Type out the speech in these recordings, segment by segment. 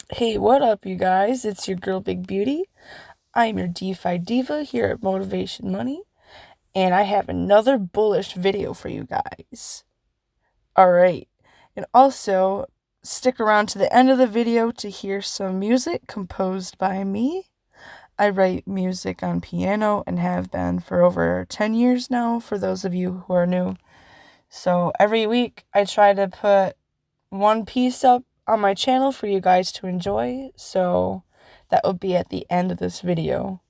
Hey, what up, you guys? It's your girl, Big Beauty. I'm your DeFi diva here at Motivation Money, and I have another bullish video for you guys. Alright, and also stick around to the end of the video to hear some music composed by me. I write music on piano and have been for over 10 years now, for those of you who are new. So every week I try to put one piece up on my channel for you guys to enjoy, so that will be at the end of this video.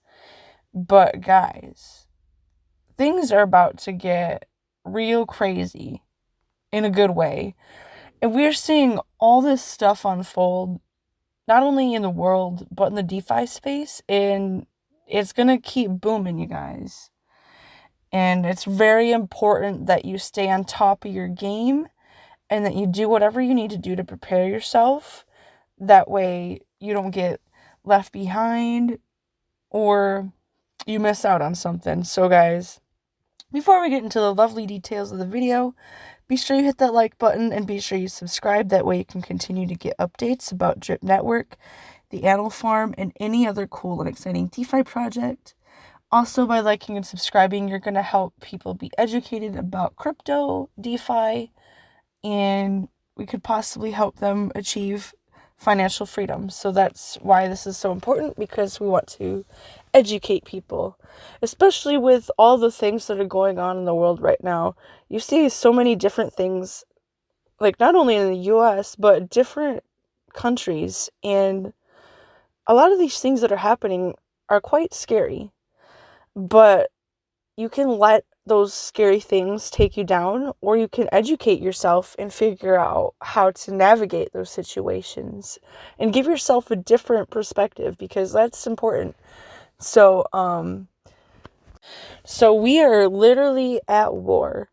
But guys, things are about to get real crazy in a good way. And we're seeing all this stuff unfold, not only in the world, but in the DeFi space, and it's going to keep booming, you guys. And it's very important that you stay on top of your game and that you do whatever you need to do to prepare yourself. That way you don't get left behind or you miss out on something. So guys, before we get into the lovely details of the video, be sure you hit that like button and be sure you subscribe. That way you can continue to get updates about Drip Network, the Animal Farm, and any other cool and exciting DeFi project. Also, by liking and subscribing, you're going to help people be educated about crypto, DeFi, and we could possibly help them achieve financial freedom. So that's why this is so important, because we want to educate people, especially with all the things that are going on in the world right now. You see so many different things, like not only in the US, but different countries, and a lot of these things that are happening are quite scary. But you can let those scary things take you down, or you can educate yourself and figure out how to navigate those situations and give yourself a different perspective, because that's important. So we are literally at war,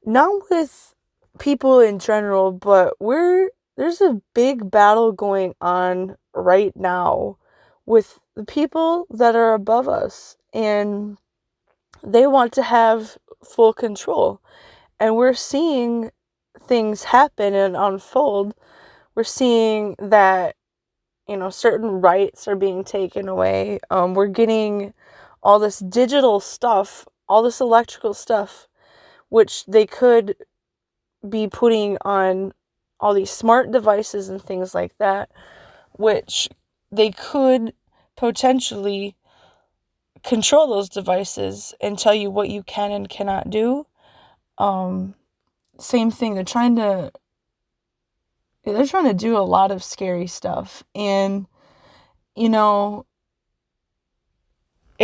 not with people in general, but there's a big battle going on right now with the people that are above us, and they want to have full control. And we're seeing things happen and unfold. We're seeing that, certain rights are being taken away. We're getting all this digital stuff, all this electrical stuff, which they could be putting on all these smart devices and things like that, which they could potentially control those devices and tell you what you can and cannot do. Same thing, they're trying to do a lot of scary stuff, and it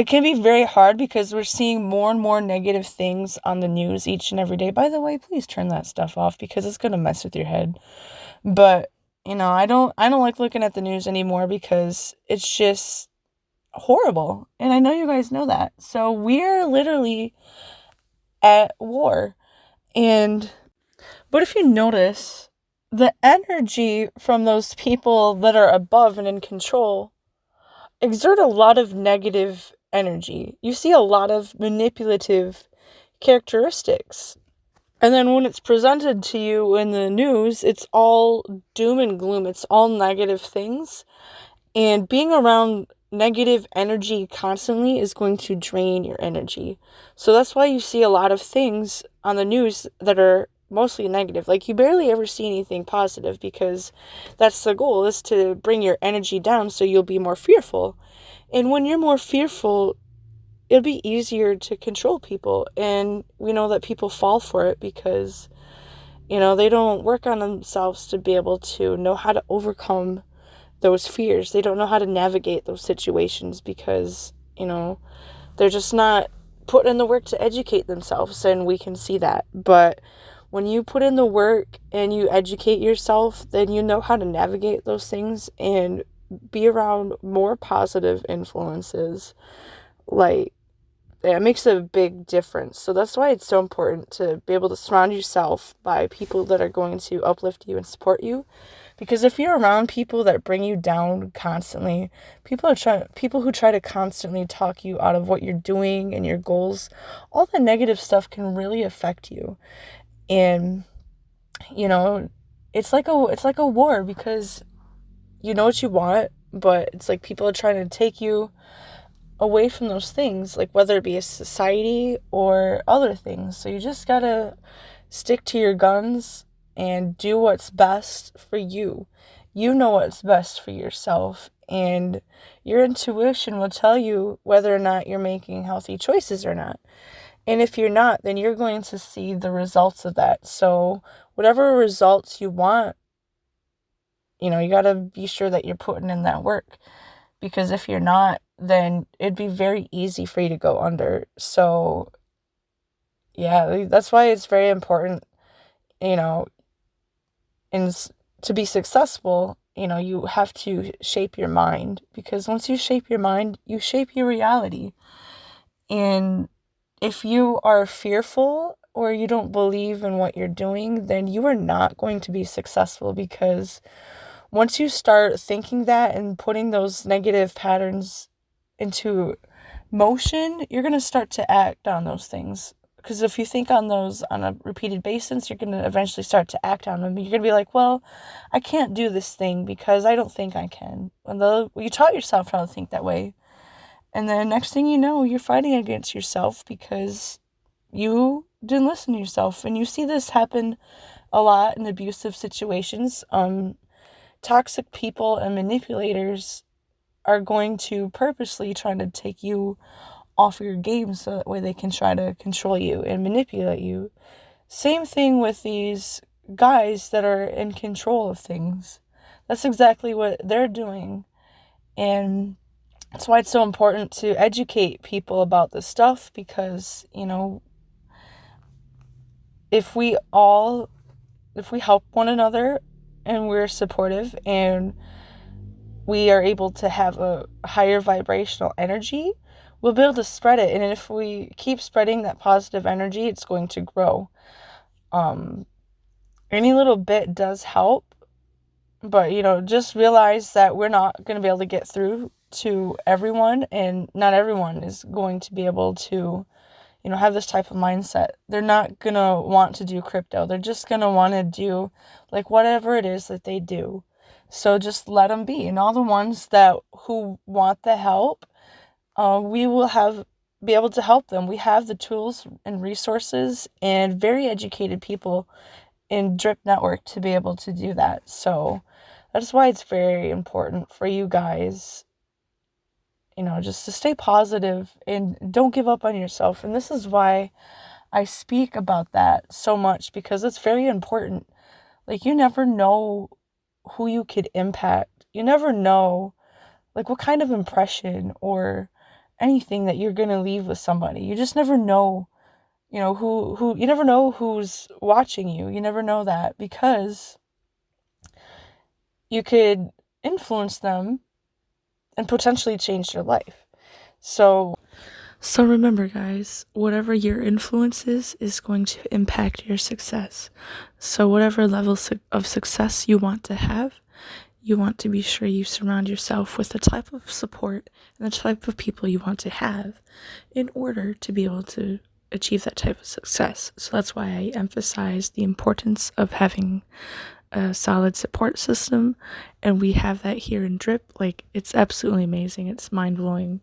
can be very hard because we're seeing more and more negative things on the news each and every day. By the way, please turn that stuff off because it's going to mess with your head. But I don't like looking at the news anymore because it's just horrible, and I know you guys know that. So we're literally at war. But if you notice, the energy from those people that are above and in control exert a lot of negative energy. You see a lot of manipulative characteristics. And then when it's presented to you in the news, it's all doom and gloom. It's all negative things. And being around negative energy constantly is going to drain your energy. So that's why you see a lot of things on the news that are mostly negative. Like, you barely ever see anything positive, because that's the goal, is to bring your energy down so you'll be more fearful. And when you're more fearful, it'll be easier to control people. And we know that people fall for it because, they don't work on themselves to be able to know how to overcome those fears. They don't know how to navigate those situations because, they're just not putting in the work to educate themselves, and we can see that. But when you put in the work and you educate yourself, then you know how to navigate those things and be around more positive influences. Like, it makes a big difference. So that's why it's so important to be able to surround yourself by people that are going to uplift you and support you. Because if you're around people that bring you down constantly, people who try to constantly talk you out of what you're doing and your goals, all the negative stuff can really affect you. And it's like a war, because you know what you want, but it's like people are trying to take you away from those things, like whether it be a society or other things. So you just gotta stick to your guns and do what's best for you. You know what's best for yourself, and your intuition will tell you whether or not you're making healthy choices or not. And if you're not, then you're going to see the results of that. So whatever results you want, you got to be sure that you're putting in that work. Because if you're not, then it'd be very easy for you to go under. So, yeah, that's why it's very important, you know, and to be successful, you have to shape your mind. Because once you shape your mind, you shape your reality. And if you are fearful or you don't believe in what you're doing, then you are not going to be successful, because once you start thinking that and putting those negative patterns into motion, you're going to start to act on those things. Because if you think on those on a repeated basis, you're going to eventually start to act on them. You're going to be like, well, I can't do this thing because I don't think I can. You taught yourself how to think that way. And then next thing you know, you're fighting against yourself because you didn't listen to yourself. And you see this happen a lot in abusive situations. Toxic people and manipulators are going to purposely try to take you off your game so that way they can try to control you and manipulate you. Same thing with these guys that are in control of things. That's exactly what they're doing. And that's why it's so important to educate people about this stuff, because, if we help one another and we're supportive and we are able to have a higher vibrational energy, we'll be able to spread it. And if we keep spreading that positive energy, it's going to grow. Any little bit does help, but, just realize that we're not going to be able to get through to everyone, and not everyone is going to be able to, have this type of mindset. They're not going to want to do crypto. They're just going to want to do like whatever it is that they do. So just let them be. And all the ones who want the help, we will be able to help them. We have the tools and resources and very educated people in Drip Network to be able to do that. So that's why it's very important for you guys, just to stay positive and don't give up on yourself. And this is why I speak about that so much, because it's very important. Like, you never know who you could impact. You never know, like, what kind of impression or anything that you're going to leave with somebody. You just never know, you never know who's watching you. You never know that, because you could influence them and potentially change their life. So remember, guys, whatever your influence is going to impact your success. So whatever level of success you want to have, you want to be sure you surround yourself with the type of support and the type of people you want to have in order to be able to achieve that type of success. So that's why I emphasize the importance of having a solid support system, and we have that here in Drip. Like, it's absolutely amazing. It's mind-blowing.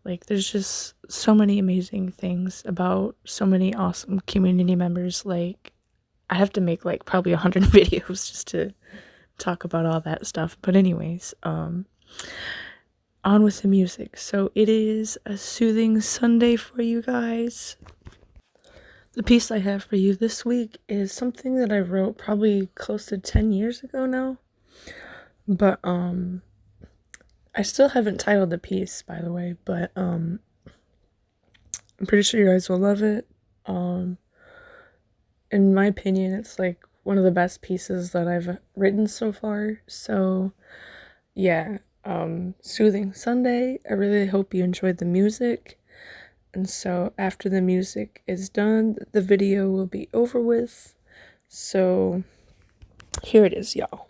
Like, there's just so many amazing things about so many awesome community members. Like, I have to make like probably 100 videos just to talk about all that stuff. But anyways, on with the music. So it is a soothing Sunday for you guys. The piece I have for you this week is something that I wrote probably close to 10 years ago now. But I still haven't titled the piece, by the way, but I'm pretty sure you guys will love it. In my opinion, it's like one of the best pieces that I've written so far. So yeah, soothing Sunday. I really hope you enjoyed the music. And so after the music is done, the video will be over with. So here it is, y'all.